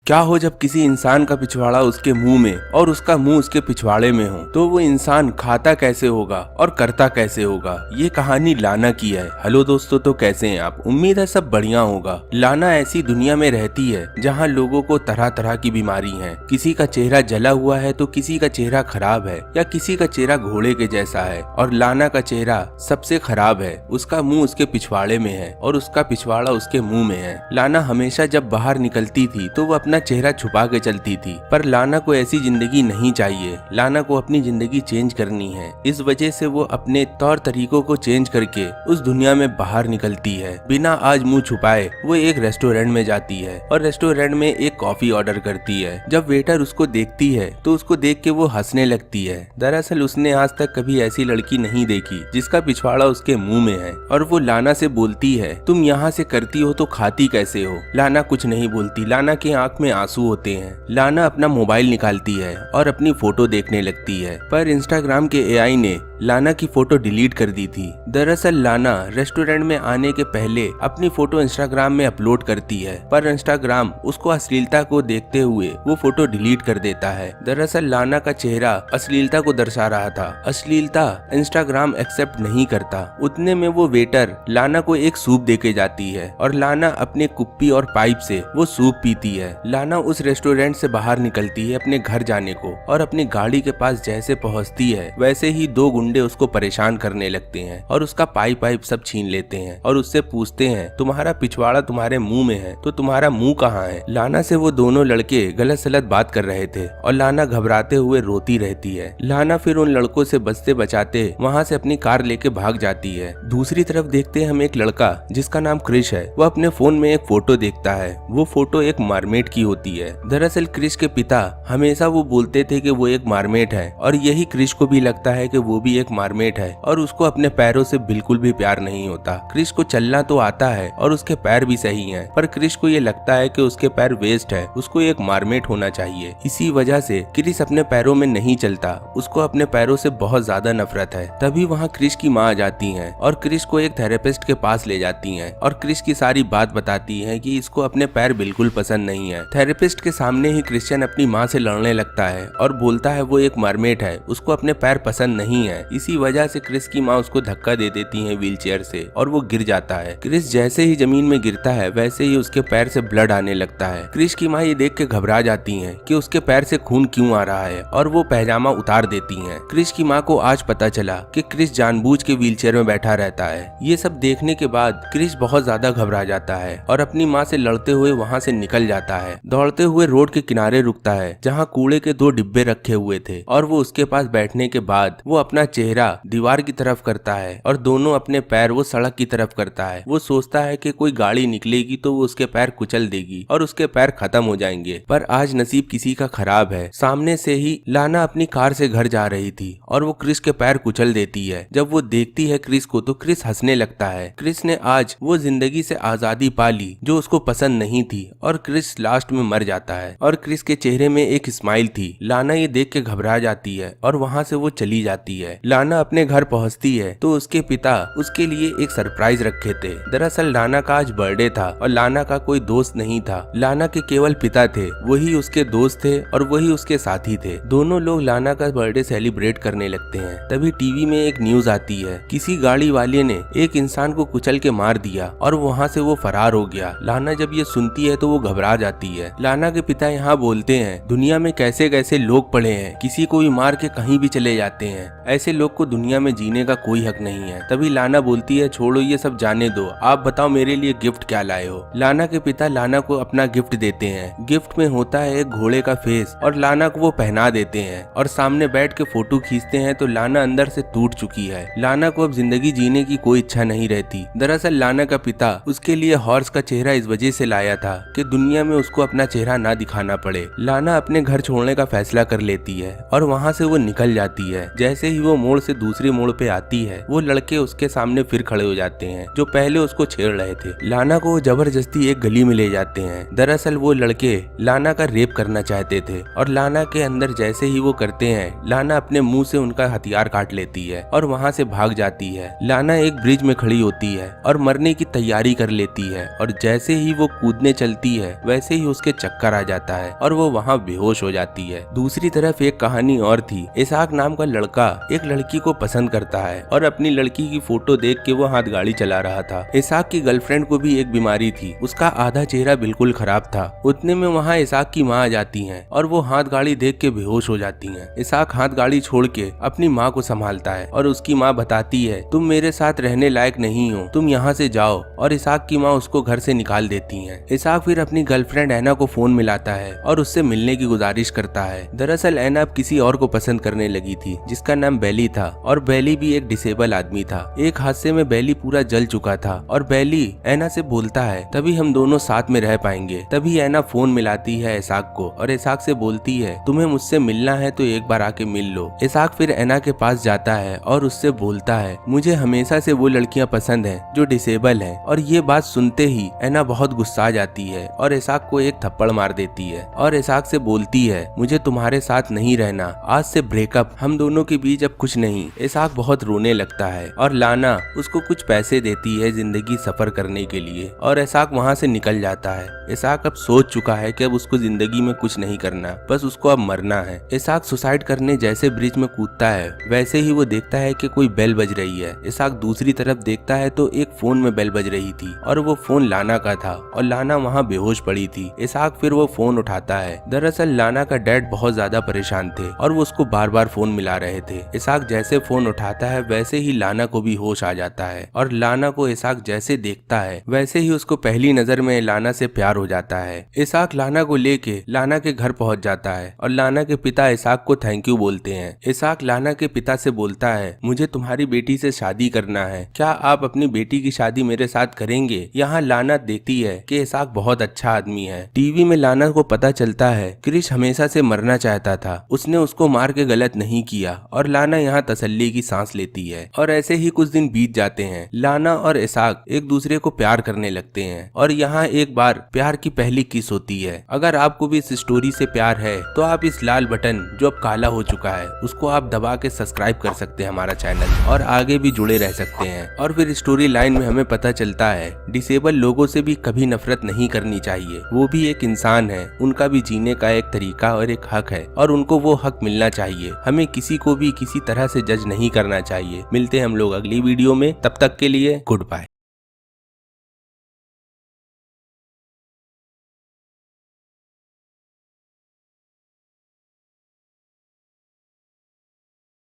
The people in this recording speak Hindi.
क्या हो जब किसी इंसान का पिछवाड़ा उसके मुंह में और उसका मुंह उसके पिछवाड़े में हो, तो वो इंसान खाता कैसे होगा और करता कैसे होगा। ये कहानी लाना की है। हेलो दोस्तों, तो कैसे हैं आप? उम्मीद है सब बढ़िया होगा। लाना ऐसी दुनिया में रहती है जहाँ लोगों को तरह तरह की बीमारी है। किसी का चेहरा जला हुआ है तो किसी का चेहरा खराब है या किसी का चेहरा घोड़े के जैसा है। और लाना का चेहरा सबसे खराब है। उसका मुंह उसके पिछवाड़े में है और उसका पिछवाड़ा उसके मुंह में है। लाना हमेशा जब बाहर निकलती थी तो वो अपना चेहरा छुपा के चलती थी, पर लाना को ऐसी जिंदगी नहीं चाहिए। लाना को अपनी जिंदगी चेंज करनी है। इस वजह से वो अपने तौर तरीकों को चेंज करके उस दुनिया में बाहर निकलती है। बिना आज मुंह छुपाए वो एक रेस्टोरेंट में जाती है और रेस्टोरेंट में एक कॉफी ऑर्डर करती है। जब वेटर उसको देखती है तो उसको देख के वो हंसने लगती है। दरअसल उसने आज तक कभी ऐसी लड़की नहीं देखी जिसका पिछवाड़ा उसके मुंह में है। और वो लाना से बोलती है, तुम यहाँ से करती हो तो खाती कैसे हो? लाना कुछ नहीं बोलती। लाना के आंख में आंसू होते हैं। लाना अपना मोबाइल निकालती है और अपनी फोटो देखने लगती है, पर इंस्टाग्राम के एआई ने लाना की फोटो डिलीट कर दी थी। दरअसल लाना रेस्टोरेंट में आने के पहले अपनी फोटो इंस्टाग्राम में अपलोड करती है, पर इंस्टाग्राम उसको अश्लीलता को देखते हुए वो फोटो डिलीट कर देता है। दरअसल लाना का चेहरा अश्लीलता को दर्शा रहा था। अश्लीलता इंस्टाग्राम एक्सेप्ट नहीं करता। उतने में वो वेटर लाना को एक सूप देके जाती है और लाना अपने कुप्पी और पाइप से वो सूप पीती है। लाना उस रेस्टोरेंट से बाहर निकलती है अपने घर जाने को, और अपनी गाड़ी के पास जैसे पहुंचती है वैसे ही दो गुंडे उसको परेशान करने लगते हैं और उसका पाइप सब छीन लेते हैं और उससे पूछते हैं, तुम्हारा पिछवाड़ा तुम्हारे मुंह में है तो तुम्हारा मुंह कहाँ है? लाना से वो दोनों लड़के गलत सलत बात कर रहे थे और लाना घबराते हुए रोती रहती है। लाना फिर उन लड़कों से बचते बचाते वहाँ से अपनी कार लेके भाग जाती है। दूसरी तरफ देखते हैं हम एक लड़का जिसका नाम क्रिश है। वो अपने फोन में एक फोटो देखता है। वो फोटो एक मार्मेट की होती है। दरअसल क्रिश के पिता हमेशा वो बोलते थे कि वो एक मार्मेट है, और यही क्रिश को भी लगता है कि वो भी एक मार्मेट है और उसको अपने पैरों से बिल्कुल भी प्यार नहीं होता। क्रिश को चलना तो आता है और उसके पैर भी सही हैं, पर क्रिश को ये लगता है कि उसके पैर वेस्ट है, उसको एक मार्मेट होना चाहिए। इसी वजह से क्रिश अपने पैरों में नहीं चलता। उसको अपने पैरों से बहुत ज्यादा नफरत है। तभी वहाँ क्रिश की माँ आ जाती है और क्रिश को एक थेरेपिस्ट के पास ले जाती है और क्रिश की सारी बात बताती है कि इसको अपने पैर बिल्कुल पसंद नहीं है। थेरेपिस्ट के सामने ही क्रिश्चियन अपनी माँ से लड़ने लगता है और बोलता है वो एक मरमेड है, उसको अपने पैर पसंद नहीं है। इसी वजह से क्रिस की माँ उसको धक्का दे देती है व्हीलचेयर से और वो गिर जाता है। क्रिस जैसे ही जमीन में गिरता है वैसे ही उसके पैर से ब्लड आने लगता है। क्रिस की माँ ये देख के घबरा जाती है कि उसके पैर से खून क्यों आ रहा है और वो पैजामा उतार देती है। क्रिस की माँ को आज पता चला कि क्रिस जानबूझ के व्हीलचेयर में बैठा रहता है। ये सब देखने के बाद क्रिस बहुत ज्यादा घबरा जाता है और अपनी माँ से लड़ते हुए वहाँ से निकल जाता है। दौड़ते हुए रोड के किनारे रुकता है जहाँ कूड़े के 2 डिब्बे रखे हुए थे, और वो उसके पास बैठने के बाद वो अपना चेहरा दीवार की तरफ करता है और दोनों अपने पैर वो सड़क की तरफ करता है। वो सोचता है कि कोई गाड़ी निकलेगी तो वो उसके पैर कुचल देगी और उसके पैर खत्म हो जाएंगे, पर आज नसीब किसी का खराब है। सामने से ही लाना अपनी कार से घर जा रही थी और वो क्रिस के पैर कुचल देती है। जब वो देखती है क्रिस को तो क्रिस हंसने लगता है। क्रिस ने आज वो जिंदगी से आजादी पा ली जो उसको पसंद नहीं थी, और क्रिस लास्ट में मर जाता है और क्रिस के चेहरे में एक स्माइल थी। लाना ये देख के घबरा जाती है और वहाँ से वो चली जाती है। लाना अपने घर पहुँचती है तो उसके पिता उसके लिए एक सरप्राइज रखे थे। दरअसल लाना का आज बर्थडे था और लाना का कोई दोस्त नहीं था। लाना के केवल पिता थे, वही उसके दोस्त थे और वही उसके साथी थे। दोनों लोग लाना का बर्थडे सेलिब्रेट करने लगते हैं। तभी टीवी में एक न्यूज आती है, किसी गाड़ी वाले ने एक इंसान को कुचल के मार दिया और वहाँ से वो फरार हो गया। लाना जब ये सुनती है तो वो घबरा जाती है। लाना के पिता यहाँ बोलते हैं, दुनिया में कैसे कैसे लोग पड़े हैं, किसी को भी मार के कहीं भी चले जाते हैं। ऐसे लोग को दुनिया में जीने का कोई हक नहीं है। तभी लाना बोलती है, छोड़ो ये सब जाने दो, आप बताओ मेरे लिए गिफ्ट क्या लाए हो। लाना के पिता लाना को अपना गिफ्ट देते हैं। गिफ्ट में होता है एक घोड़े का फेस और लाना को वो पहना देते हैं और सामने बैठ के फोटो खींचते हैं तो लाना अंदर से टूट चुकी है। लाना को अब जिंदगी जीने की कोई इच्छा नहीं रहती। दरअसल लाना का पिता उसके लिए हॉर्स का चेहरा इस वजह से लाया था कि दुनिया में उसको अपना चेहरा ना दिखाना पड़े। लाना अपने घर छोड़ने का फैसला कर लेती है और वहाँ से वो निकल जाती है। जैसे ही वो मोड़ से दूसरे मोड़ पे आती है वो लड़के उसके सामने फिर खड़े हो जाते हैं जो पहले उसको छेड़ रहे थे। लाना को जबरदस्ती एक गली में ले जाते हैं। दरअसल वो लड़के लाना का रेप करना चाहते थे और लाना के अंदर जैसे ही वो करते हैं लाना अपने मुंह से उनका हथियार काट लेती है और वहाँ से भाग जाती है। लाना एक ब्रिज में खड़ी होती है और मरने की तैयारी कर लेती है और जैसे ही वो कूदने चलती है वैसे ही उसके चक्कर आ जाता है और वो वहाँ बेहोश हो जाती है। दूसरी तरफ एक कहानी और थी। इसाक नाम का लड़का एक लड़की को पसंद करता है और अपनी लड़की की फोटो देख के वो हाथ गाड़ी चला रहा था। इसाक की गर्लफ्रेंड को भी एक बीमारी थी, उसका आधा चेहरा बिल्कुल खराब था। उतने में वहाँ इसाक की माँ आ जाती है और वो हाथ गाड़ी देख के बेहोश हो जाती है। इसाक हाथ गाड़ी छोड़ के अपनी माँ को संभालता है और उसकी माँ बताती है तुम मेरे साथ रहने लायक नहीं हो, तुम यहाँ से जाओ, और इसाक की माँ उसको घर से निकाल देती है। इसाक फिर अपनी गर्लफ्रेंड ऐना को फोन मिलाता है और उससे मिलने की गुजारिश करता है। दरअसल ऐना अब किसी और को पसंद करने लगी थी जिसका नाम बैली था और बैली भी एक डिसेबल आदमी था। एक हादसे में बैली पूरा जल चुका था और बैली ऐना से बोलता है तभी हम दोनों साथ में रह पाएंगे। तभी ऐना फोन मिलाती है इसाक को और इसाक से बोलती है तुम्हें मुझसे मिलना है तो एक बार आके मिल लो। इसाक फिर ऐना के पास जाता है और उससे बोलता है मुझे हमेशा से वो लड़कियां पसंद हैं जो डिसेबल हैं। और ये बात सुनते ही ऐना बहुत गुस्सा जाती है और इसाक को एक थप्पड़ मार देती है और इसाक से बोलती है मुझे तुम्हारे साथ नहीं रहना, आज से ब्रेकअप, हम दोनों के बीच अब कुछ नहीं। इसाक बहुत रोने लगता है और लाना उसको कुछ पैसे देती है जिंदगी सफर करने के लिए और इसाक वहाँ से निकल जाता है। इसाक अब सोच चुका है कि अब उसको जिंदगी में कुछ नहीं करना, बस उसको अब मरना है। इसाक सुसाइड करने जैसे ब्रिज में कूदता है वैसे ही वो देखता है कि कोई बेल बज रही है। इसाक दूसरी तरफ देखता है तो एक फोन में बेल बज रही थी और वो फोन लाना का था और लाना वहाँ बेहोश पड़ी थी। इसाक फिर वो फोन उठाता है। दरअसल लाना का डैड बहुत ज्यादा परेशान थे और वो उसको बार बार फोन मिला रहे थे। इसाक जैसे फोन उठाता है वैसे ही लाना को भी होश आ जाता है और लाना को इसाक जैसे देखता है वैसे ही उसको पहली नजर में लाना से प्यार हो जाता है। इसाक लाना को लेके लाना के घर पहुंच जाता है और लाना के पिता इसाक को थैंक यू बोलते हैं। इसाक लाना के पिता से बोलता है मुझे तुम्हारी बेटी से शादी करना है, क्या आप अपनी बेटी की शादी मेरे साथ करेंगे। यहाँ लाना देखती है कि इसाक बहुत अच्छा आदमी है। टीवी में लाना को पता चलता है क्रिश हमेशा से मरना चाहता था, उसने उसको मार के गलत नहीं किया और लाना यहाँ तसल्ली की सांस लेती है। और ऐसे ही कुछ दिन बीत जाते हैं। लाना और इसाक एक दूसरे को प्यार करने लगते हैं और यहाँ एक बार प्यार की पहली किस होती है। अगर आपको भी इस स्टोरी से प्यार है तो आप इस लाल बटन जो अब काला हो चुका है उसको आप दबा के सब्सक्राइब कर सकते हैं हमारा चैनल और आगे भी जुड़े रह सकते हैं। और फिर स्टोरी लाइन में हमें पता चलता है डिसेबल लोगों से भी कभी नफरत नहीं करनी चाहिए, वो भी एक इंसान है, उनका भी जीने का एक तरीका और एक हक है और उनको वो हक मिलना चाहिए। हमें किसी को भी किसी तरह से जज नहीं करना चाहिए। मिलते हैं हम लोग अगली वीडियो में, तब तक के लिए गुड बाय।